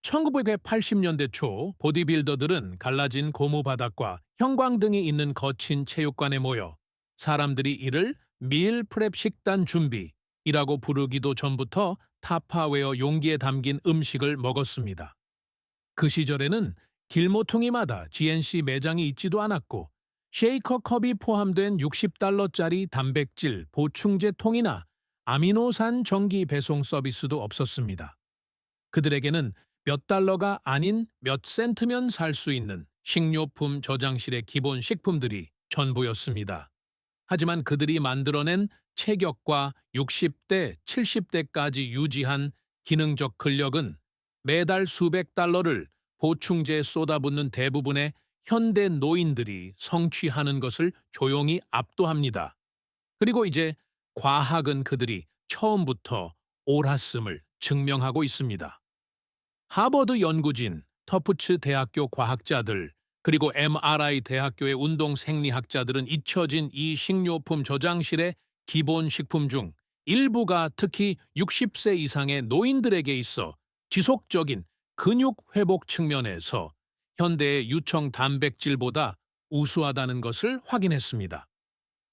1980년대 초 보디빌더들은 갈라진 고무 바닥과 형광등이 있는 거친 체육관에 모여 사람들이 이를 밀 프렙 식단 준비이라고 부르기도 전부터 타파웨어 용기에 담긴 음식을 먹었습니다. 그 시절에는 길모퉁이마다 GNC 매장이 있지도 않았고 쉐이커 컵이 포함된 60달러짜리 단백질 보충제 통이나 아미노산 정기 배송 서비스도 없었습니다. 그들에게는 몇 달러가 아닌 몇 센트면 살 수 있는 식료품 저장실의 기본 식품들이 전부였습니다. 하지만 그들이 만들어낸 체격과 60대, 70대까지 유지한 기능적 근력은 매달 수백 달러를 보충제에 쏟아붓는 대부분의 현대 노인들이 성취하는 것을 조용히 압도합니다. 그리고 이제 과학은 그들이 처음부터 옳았음을 증명하고 있습니다. 하버드 연구진, 터프츠 대학교 과학자들, 그리고 MRI 대학교의 운동 생리학자들은 잊혀진 이 식료품 저장실의 기본 식품 중 일부가 특히 60세 이상의 노인들에게 있어 지속적인 근육 회복 측면에서 현대의 유청 단백질보다 우수하다는 것을 확인했습니다.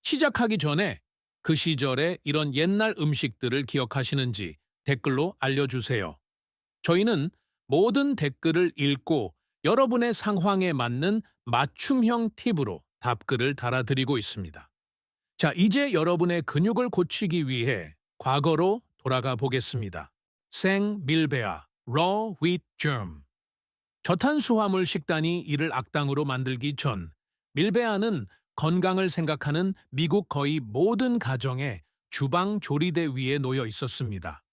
시작하기 전에 그 시절의 이런 옛날 음식들을 기억하시는지 댓글로 알려주세요. 저희는 모든 댓글을 읽고 여러분의 상황에 맞는 맞춤형 팁으로 답글을 달아드리고 있습니다. 자, 이제 여러분의 근육을 고치기 위해 과거로 돌아가 보겠습니다. 생 밀베아, raw wheat germ. 저탄수화물 식단이 이를 악당으로 만들기 전 밀베아는 건강을 생각하는 미국 거의 모든 가정의 주방 조리대 위에 놓여 있었습니다.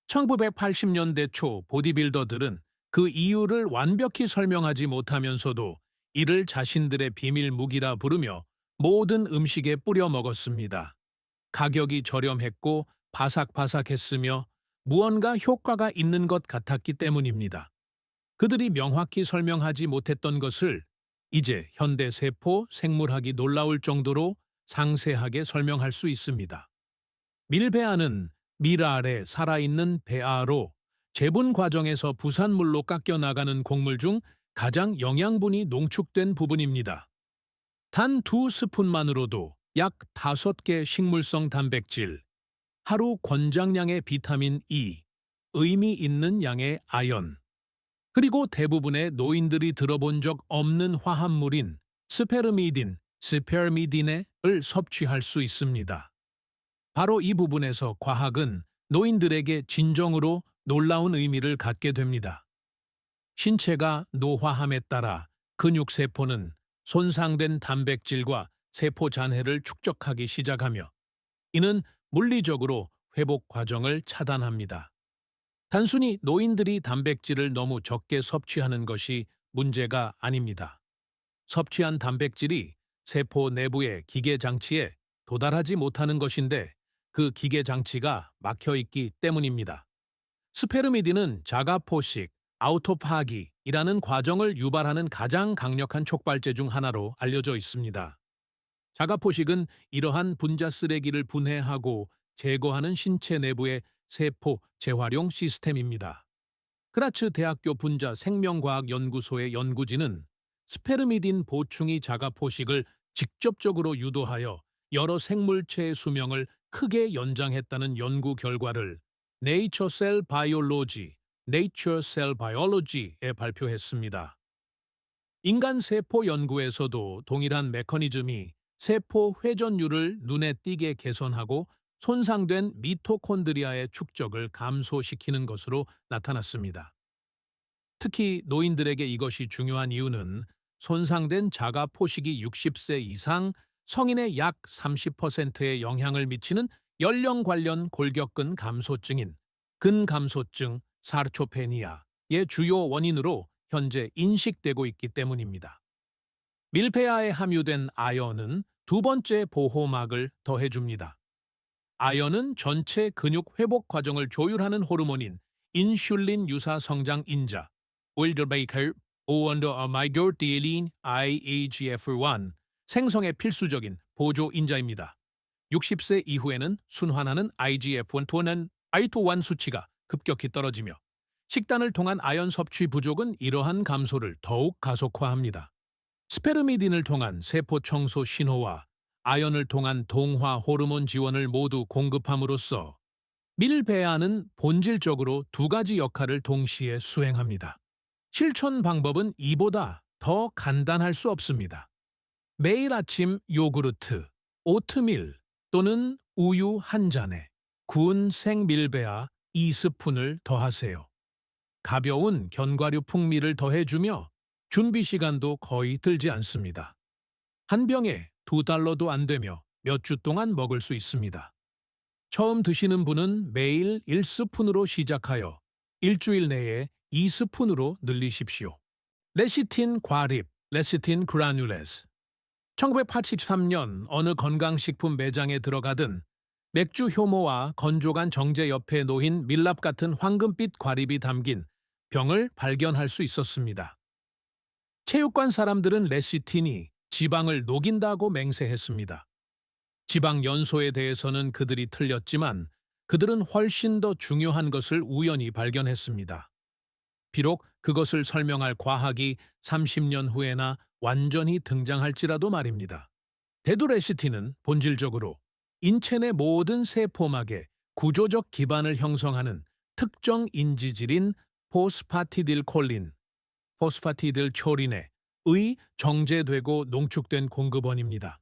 1980년대 초 보디빌더들은 그 이유를 완벽히 설명하지 못하면서도 이를 자신들의 비밀 무기라 부르며 모든 음식에 뿌려 먹었습니다. 가격이 저렴했고 바삭바삭했으며 무언가 효과가 있는 것 같았기 때문입니다. 그들이 명확히 설명하지 못했던 것을 이제 현대 세포 생물학이 놀라울 정도로 상세하게 설명할 수 있습니다. 밀베아는 밀 아래 살아있는 배아로 재분 과정에서 부산물로 깎여 나가는 곡물 중 가장 영양분이 농축된 부분입니다. 단 2스푼만으로도 약 5개 식물성 단백질, 하루 권장량의 비타민 E, 의미 있는 양의 아연, 그리고 대부분의 노인들이 들어본 적 없는 화합물인 스페르미딘을 섭취할 수 있습니다. 바로 이 부분에서 과학은 노인들에게 진정으로 놀라운 의미를 갖게 됩니다. 신체가 노화함에 따라 근육세포는 손상된 단백질과 세포 잔해를 축적하기 시작하며 이는 물리적으로 회복 과정을 차단합니다. 단순히 노인들이 단백질을 너무 적게 섭취하는 것이 문제가 아닙니다. 섭취한 단백질이 세포 내부의 기계 장치에 도달하지 못하는 것인데 그 기계 장치가 막혀 있기 때문입니다. 스페르미딘은 자가포식, 아우토파기이라는 과정을 유발하는 가장 강력한 촉발제 중 하나로 알려져 있습니다. 자가포식은 이러한 분자 쓰레기를 분해하고 제거하는 신체 내부의 세포 재활용 시스템입니다. 그라츠 대학교 분자 생명과학 연구소의 연구진은 스페르미딘 보충이 자가포식을 직접적으로 유도하여 여러 생물체의 수명을 크게 연장했다는 연구 결과를 Nature Cell Biology에 발표했습니다. 인간 세포 연구에서도 동일한 메커니즘이 세포 회전율을 눈에 띄게 개선하고 손상된 미토콘드리아의 축적을 감소시키는 것으로 나타났습니다. 특히 노인들에게 이것이 중요한 이유는 손상된 자가 포식이 60세 이상 성인의 약 30%에 영향을 미치는 연령 관련 골격근 감소증인 근감소증 사르초페니아의 주요 원인으로 현재 인식되고 있기 때문입니다. 밀폐아에 함유된 아연은 두 번째 보호막을 더해줍니다. 아연은 전체 근육 회복 과정을 조율하는 호르몬인 인슐린 유사 성장 인자, 윌더베이커 오언더마이고티린 IGF-1 생성에 필수적인 보조 인자입니다. 60세 이후에는 순환하는 IGF-1 또는 ITO1 수치가 급격히 떨어지며 식단을 통한 아연 섭취 부족은 이러한 감소를 더욱 가속화합니다. 스페르미딘을 통한 세포 청소 신호와 아연을 통한 동화 호르몬 지원을 모두 공급함으로써 밀배아는 본질적으로 두 가지 역할을 동시에 수행합니다. 실천 방법은 이보다 더 간단할 수 없습니다. 매일 아침 요구르트, 오트밀 또는 우유 한 잔에 구운 생밀배아 2스푼을 더하세요. 가벼운 견과류 풍미를 더해주며 준비 시간도 거의 들지 않습니다. 한 병에 $2도 안 되며 몇 주 동안 먹을 수 있습니다. 처음 드시는 분은 매일 1스푼으로 시작하여 일주일 내에 2스푼으로 늘리십시오. 레시틴 과립, 레시틴 그라뉰레스. 1983년 어느 건강식품 매장에 들어가든 맥주 효모와 건조간 정제 옆에 놓인 밀랍 같은 황금빛 과립이 담긴 병을 발견할 수 있었습니다. 체육관 사람들은 레시틴이 지방을 녹인다고 맹세했습니다. 지방 연소에 대해서는 그들이 틀렸지만 그들은 훨씬 더 중요한 것을 우연히 발견했습니다. 비록 그것을 설명할 과학이 30년 후에나 완전히 등장할지라도 말입니다. 데두레시틴은 본질적으로 인체 내 모든 세포막에 구조적 기반을 형성하는 특정 인지질인 포스파티딜콜린, 포스파티딜초린에 의 정제되고 농축된 공급원입니다.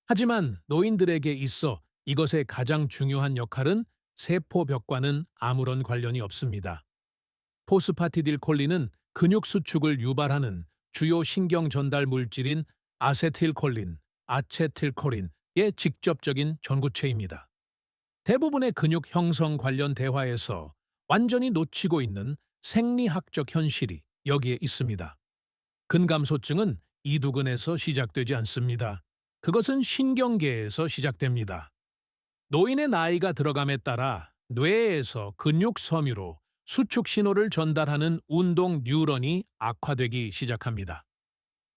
하지만 노인들에게 있어 이것의 가장 중요한 역할은 세포벽과는 아무런 관련이 없습니다. 포스파티딜콜린은 근육 수축을 유발하는 주요 신경 전달 물질인 아세틸콜린, 아체틸콜린의 직접적인 전구체입니다. 대부분의 근육 형성 관련 대화에서 완전히 놓치고 있는 생리학적 현실이 여기에 있습니다. 근감소증은 이두근에서 시작되지 않습니다. 그것은 신경계에서 시작됩니다. 노인의 나이가 들어감에 따라 뇌에서 근육 섬유로 수축 신호를 전달하는 운동 뉴런이 악화되기 시작합니다.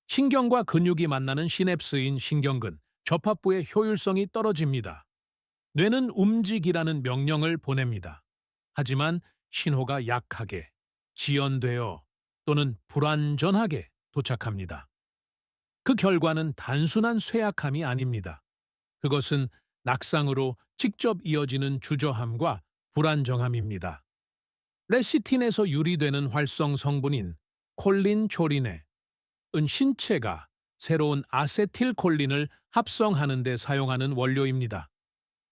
신경과 근육이 만나는 시냅스인 신경근, 접합부의 효율성이 떨어집니다. 뇌는 움직이라는 명령을 보냅니다. 하지만 신호가 약하게, 지연되어 또는 불완전하게 도착합니다. 그 결과는 단순한 쇠약함이 아닙니다. 그것은 낙상으로 직접 이어지는 주저함과 불안정함입니다. 레시틴에서 유리되는 활성 성분인 콜린초린에 은 신체가 새로운 아세틸콜린을 합성하는 데 사용하는 원료입니다.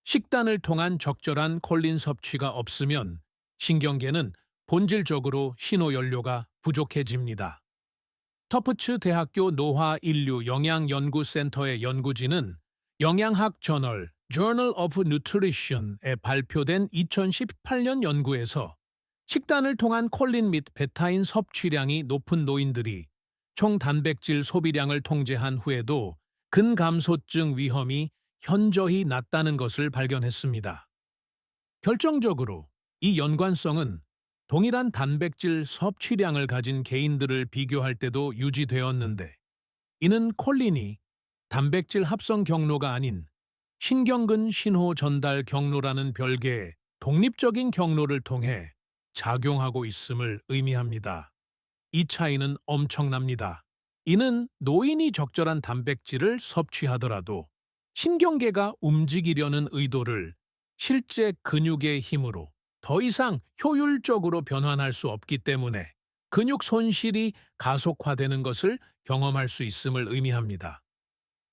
식단을 통한 적절한 콜린 섭취가 없으면 신경계는 본질적으로 신호연료가 부족해집니다. 터프츠 대학교 노화인류 영양연구센터의 연구진은 영양학 저널 Journal of Nutrition에 발표된 2018년 연구에서 식단을 통한 콜린 및 베타인 섭취량이 높은 노인들이 총 단백질 소비량을 통제한 후에도 근감소증 위험이 현저히 낮다는 것을 발견했습니다. 결정적으로 이 연관성은 동일한 단백질 섭취량을 가진 개인들을 비교할 때도 유지되었는데, 이는 콜린이 단백질 합성 경로가 아닌 신경근 신호 전달 경로라는 별개의 독립적인 경로를 통해 작용하고 있음을 의미합니다. 이 차이는 엄청납니다. 이는 노인이 적절한 단백질을 섭취하더라도 신경계가 움직이려는 의도를 실제 근육의 힘으로 더 이상 효율적으로 변환할 수 없기 때문에 근육 손실이 가속화되는 것을 경험할 수 있음을 의미합니다.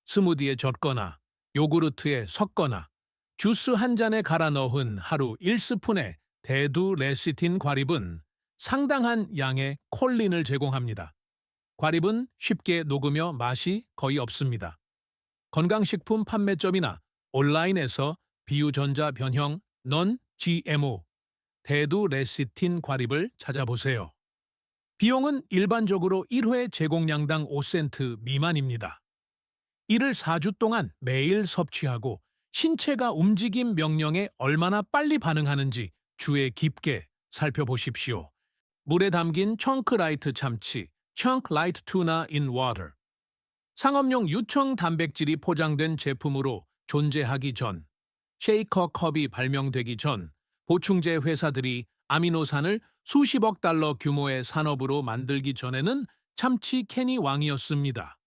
스무디에 젓거나 요구르트에 섞거나 주스 한 잔에 갈아 넣은 하루 1스푼의 대두 레시틴 과립은 상당한 양의 콜린을 제공합니다. 과립은 쉽게 녹으며 맛이 거의 없습니다. 건강식품 판매점이나 온라인에서 비유전자 변형 non-GMO 대두 레시틴 과립을 찾아보세요. 비용은 일반적으로 1회 제공량당 5센트 미만입니다. 이를 4주 동안 매일 섭취하고 신체가 움직임 명령에 얼마나 빨리 반응하는지 주의 깊게 살펴보십시오. 물에 담긴 청크라이트 참치, 청크라이트 투나 인 워터. 상업용 유청 단백질이 포장된 제품으로 존재하기 전, 쉐이커 컵이 발명되기 전 보충제 회사들이 아미노산을 수십억 달러 규모의 산업으로 만들기 전에는 참치 캔이 왕이었습니다.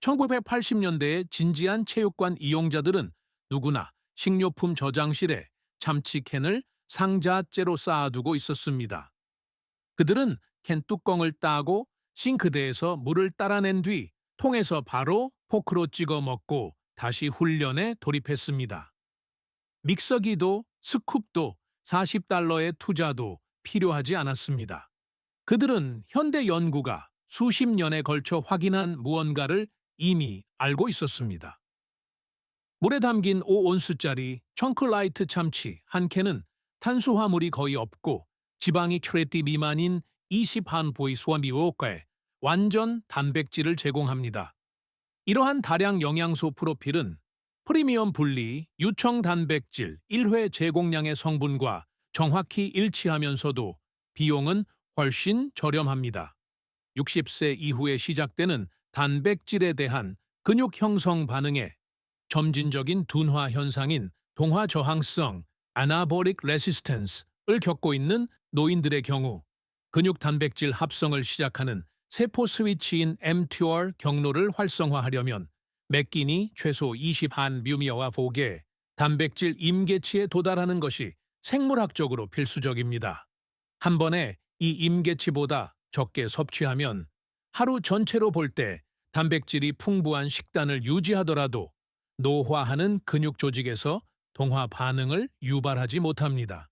1980년대에 진지한 체육관 이용자들은 누구나 식료품 저장실에 참치 캔을 상자째로 쌓아두고 있었습니다. 그들은 캔 뚜껑을 따고 싱크대에서 물을 따라낸 뒤 통에서 바로 포크로 찍어 먹고 다시 훈련에 돌입했습니다. 믹서기도 스쿱도 40달러의 투자도 필요하지 않았습니다. 그들은 현대 연구가 수십 년에 걸쳐 확인한 무언가를 이미 알고 있었습니다. 물에 담긴 5온스짜리 청클라이트 참치 한 캔은 탄수화물이 거의 없고 지방이 큐레티 미만인 20한 보이스와미오가에 완전 단백질을 제공합니다. 이러한 다량 영양소 프로필은 프리미엄 분리, 유청 단백질 1회 제공량의 성분과 정확히 일치하면서도 비용은 훨씬 저렴합니다. 60세 이후에 시작되는 단백질에 대한 근육 형성 반응에 점진적인 둔화 현상인 동화 저항성 아나보릭 레시스턴스를 겪고 있는 노인들의 경우 근육 단백질 합성을 시작하는 세포 스위치인 mTOR 경로를 활성화하려면 맥긴이 최소 20한 뮤미어와 보게 단백질 임계치에 도달하는 것이 생물학적으로 필수적입니다. 한 번에 이 임계치보다 적게 섭취하면 하루 전체로 볼 때 단백질이 풍부한 식단을 유지하더라도 노화하는 근육 조직에서 동화 반응을 유발하지 못합니다.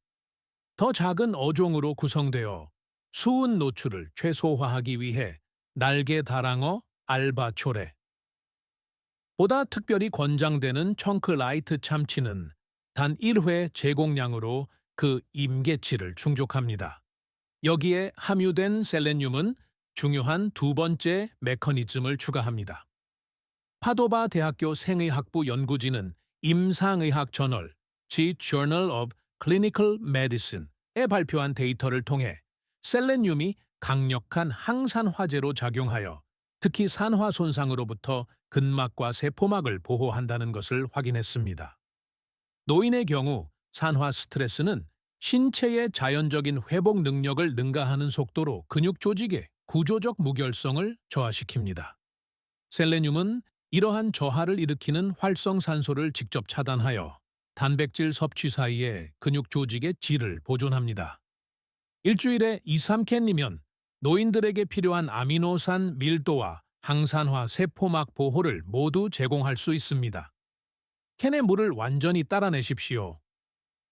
더 작은 어종으로 구성되어 수은 노출을 최소화하기 위해 날개 다랑어, 알바초레. 보다 특별히 권장되는 청클라이트 참치는 단 1회 제공량으로 그 임계치를 충족합니다. 여기에 함유된 셀레늄은 중요한 두 번째 메커니즘을 추가합니다. 파도바 대학교 생의학부 연구진은 임상의학 저널 The Journal of Clinical Medicine에 발표한 데이터를 통해 셀레늄이 강력한 항산화제로 작용하여 특히 산화 손상으로부터 근막과 세포막을 보호한다는 것을 확인했습니다. 노인의 경우 산화 스트레스는 신체의 자연적인 회복 능력을 능가하는 속도로 근육 조직의 구조적 무결성을 저하시킵니다. 셀레늄은 이러한 저하를 일으키는 활성산소를 직접 차단하여 단백질 섭취 사이에 근육 조직의 질을 보존합니다. 일주일에 2-3캔이면 노인들에게 필요한 아미노산 밀도와 항산화 세포막 보호를 모두 제공할 수 있습니다. 캔의 물을 완전히 따라내십시오.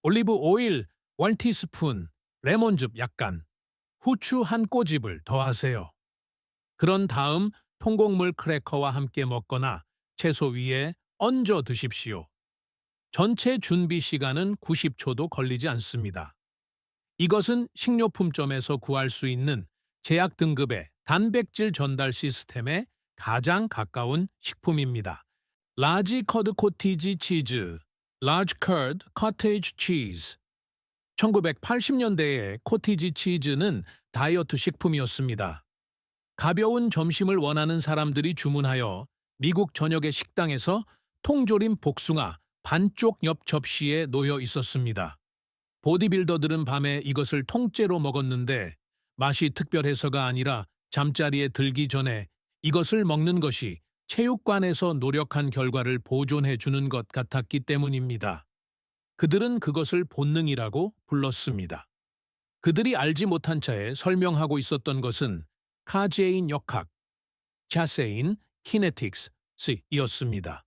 올리브 오일 1티스푼, 레몬즙 약간, 후추 한 꼬집을 더하세요. 그런 다음 통곡물 크래커와 함께 먹거나 채소 위에 얹어 드십시오. 전체 준비 시간은 90초도 걸리지 않습니다. 이것은 식료품점에서 구할 수 있는 제약 등급의 단백질 전달 시스템에 가장 가까운 식품입니다. 라지 커드 코티지 치즈, Large Curd Cottage Cheese. 1980년대에 코티지 치즈는 다이어트 식품이었습니다. 가벼운 점심을 원하는 사람들이 주문하여 미국 전역의 식당에서 통조림 복숭아 반쪽 옆 접시에 놓여 있었습니다. 보디빌더들은 밤에 이것을 통째로 먹었는데 맛이 특별해서가 아니라 잠자리에 들기 전에 이것을 먹는 것이 체육관에서 노력한 결과를 보존해 주는 것 같았기 때문입니다. 그들은 그것을 본능이라고 불렀습니다. 그들이 알지 못한 차에 설명하고 있었던 것은 카제인 역학, 자세인 키네틱스이었습니다.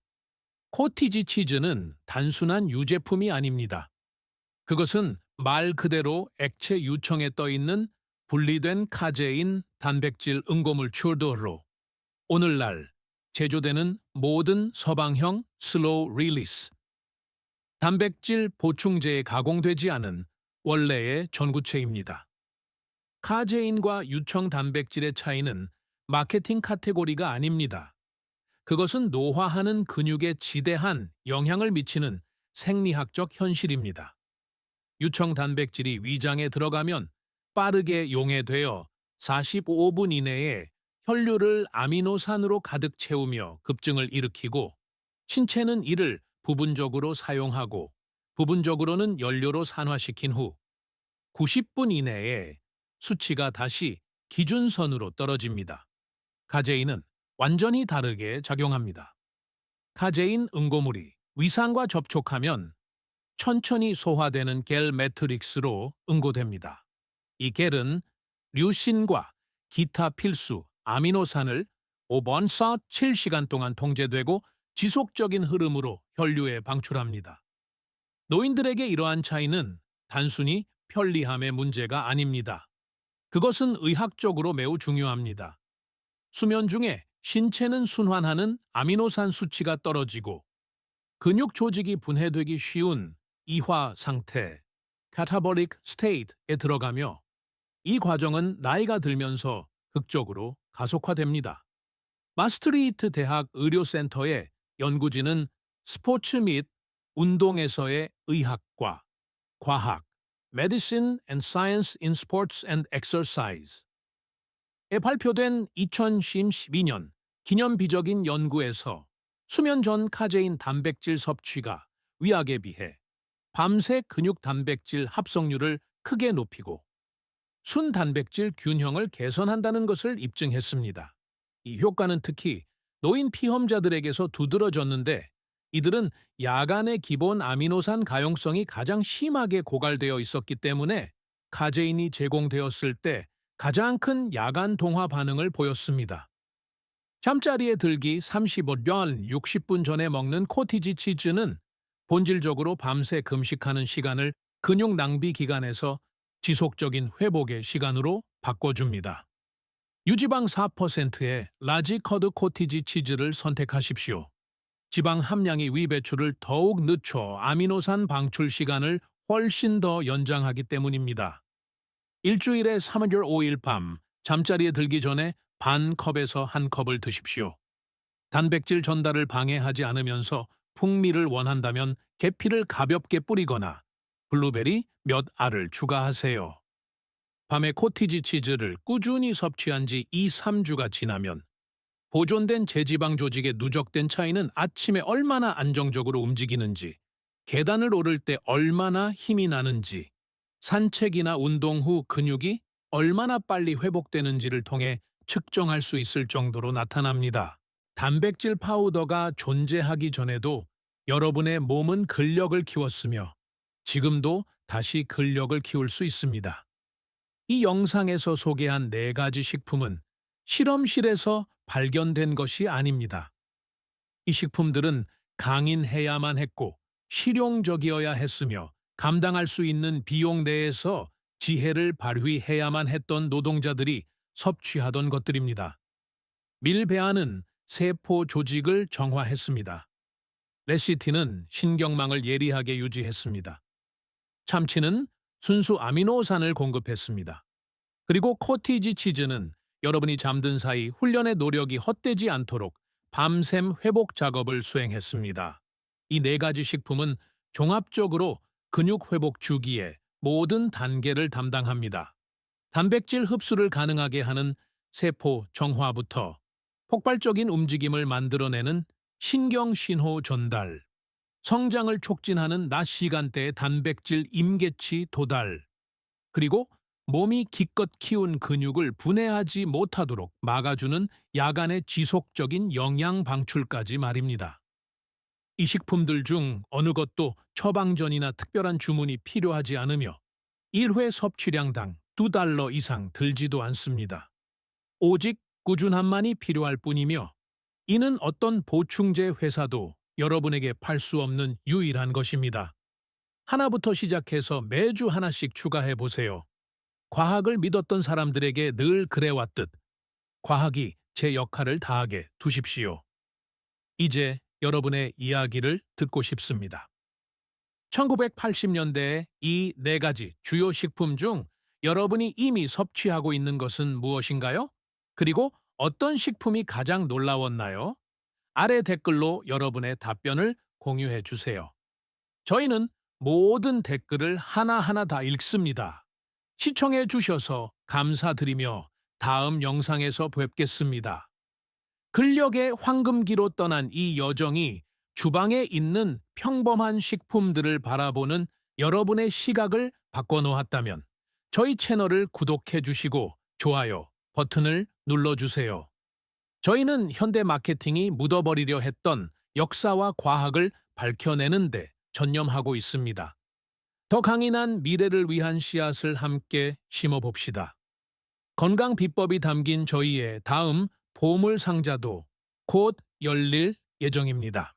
코티지 치즈는 단순한 유제품이 아닙니다. 그것은 말 그대로 액체 유청에 떠있는 분리된 카제인 단백질 응고물추도로 오늘날 제조되는 모든 서방형 슬로우 릴리스 단백질 보충제에 가공되지 않은 원래의 전구체입니다. 카제인과 유청 단백질의 차이는 마케팅 카테고리가 아닙니다. 그것은 노화하는 근육에 지대한 영향을 미치는 생리학적 현실입니다. 유청 단백질이 위장에 들어가면 빠르게 용해되어 45분 이내에 혈류를 아미노산으로 가득 채우며 급증을 일으키고 신체는 이를 부분적으로 사용하고 부분적으로는 연료로 산화시킨 후 90분 이내에 수치가 다시 기준선으로 떨어집니다. 카제인은 완전히 다르게 작용합니다. 카제인 응고물이 위산과 접촉하면 천천히 소화되는 겔 매트릭스로 응고됩니다. 이 겔은 류신과 기타 필수 아미노산을 5번서 7시간 동안 통제되고 지속적인 흐름으로 혈류에 방출합니다. 노인들에게 이러한 차이는 단순히 편리함의 문제가 아닙니다. 그것은 의학적으로 매우 중요합니다. 수면 중에 신체는 순환하는 아미노산 수치가 떨어지고 근육 조직이 분해되기 쉬운 이화 상태, catabolic state에 들어가며 이 과정은 나이가 들면서 극적으로 가속화됩니다. 마스트리히트 대학 의료센터의 연구진은 스포츠 및 운동에서의 의학과 과학, Medicine and Science in Sports and Exercise에 발표된 2012년 기념비적인 연구에서 수면 전 카제인 단백질 섭취가 위약에 비해 밤새 근육 단백질 합성률을 크게 높이고 순단백질 균형을 개선한다는 것을 입증했습니다. 이 효과는 특히 노인 피험자들에게서 두드러졌는데 이들은 야간의 기본 아미노산 가용성이 가장 심하게 고갈되어 있었기 때문에 카제인이 제공되었을 때 가장 큰 야간 동화 반응을 보였습니다. 잠자리에 들기 35년 60분 전에 먹는 코티지 치즈는 본질적으로 밤새 금식하는 시간을 근육 낭비 기간에서 지속적인 회복의 시간으로 바꿔줍니다. 유지방 4%의 라지 커드 코티지 치즈를 선택하십시오. 지방 함량이 위 배출을 더욱 늦춰 아미노산 방출 시간을 훨씬 더 연장하기 때문입니다. 일주일에 3일 5일 밤 잠자리에 들기 전에 반 컵에서 한 컵을 드십시오. 단백질 전달을 방해하지 않으면서 풍미를 원한다면 계피를 가볍게 뿌리거나 블루베리 몇 알을 추가하세요. 밤에 코티지 치즈를 꾸준히 섭취한 지 2-3주가 지나면 보존된 제지방 조직의 누적된 차이는 아침에 얼마나 안정적으로 움직이는지, 계단을 오를 때 얼마나 힘이 나는지, 산책이나 운동 후 근육이 얼마나 빨리 회복되는지를 통해 측정할 수 있을 정도로 나타납니다. 단백질 파우더가 존재하기 전에도 여러분의 몸은 근력을 키웠으며 지금도 다시 근력을 키울 수 있습니다. 이 영상에서 소개한 4가지 식품은 실험실에서 발견된 것이 아닙니다. 이 식품들은 강인해야만 했고 실용적이어야 했으며 감당할 수 있는 비용 내에서 지혜를 발휘해야만 했던 노동자들이 섭취하던 것들입니다. 밀배아는 세포 조직을 정화했습니다. 레시틴은 신경망을 예리하게 유지했습니다. 참치는 순수 아미노산을 공급했습니다. 그리고 코티지 치즈는 여러분이 잠든 사이 훈련의 노력이 헛되지 않도록 밤샘 회복 작업을 수행했습니다. 이 4가지 식품은 종합적으로 근육 회복 주기의 모든 단계를 담당합니다. 단백질 흡수를 가능하게 하는 세포 정화부터 폭발적인 움직임을 만들어내는 신경신호 전달, 성장을 촉진하는 낮 시간대의 단백질 임계치 도달, 그리고 몸이 기껏 키운 근육을 분해하지 못하도록 막아주는 야간의 지속적인 영양 방출까지 말입니다. 이 식품들 중 어느 것도 처방전이나 특별한 주문이 필요하지 않으며 1회 섭취량당 $2 이상 들지도 않습니다. 오직 꾸준함만이 필요할 뿐이며 이는 어떤 보충제 회사도 여러분에게 팔 수 없는 유일한 것입니다. 하나부터 시작해서 매주 하나씩 추가해 보세요. 과학을 믿었던 사람들에게 늘 그래왔듯 과학이 제 역할을 다하게 두십시오. 이제 여러분의 이야기를 듣고 싶습니다. 1980년대에 이 4가지 주요 식품 중 여러분이 이미 섭취하고 있는 것은 무엇인가요? 그리고 어떤 식품이 가장 놀라웠나요? 아래 댓글로 여러분의 답변을 공유해 주세요. 저희는 모든 댓글을 하나하나 다 읽습니다. 시청해 주셔서 감사드리며 다음 영상에서 뵙겠습니다. 근력의 황금기로 떠난 이 여정이 주방에 있는 평범한 식품들을 바라보는 여러분의 시각을 바꿔놓았다면 저희 채널을 구독해 주시고 좋아요 버튼을 눌러주세요. 저희는 현대 마케팅이 묻어버리려 했던 역사와 과학을 밝혀내는데 전념하고 있습니다. 더 강인한 미래를 위한 씨앗을 함께 심어봅시다. 건강 비법이 담긴 저희의 다음 보물 상자도 곧 열릴 예정입니다.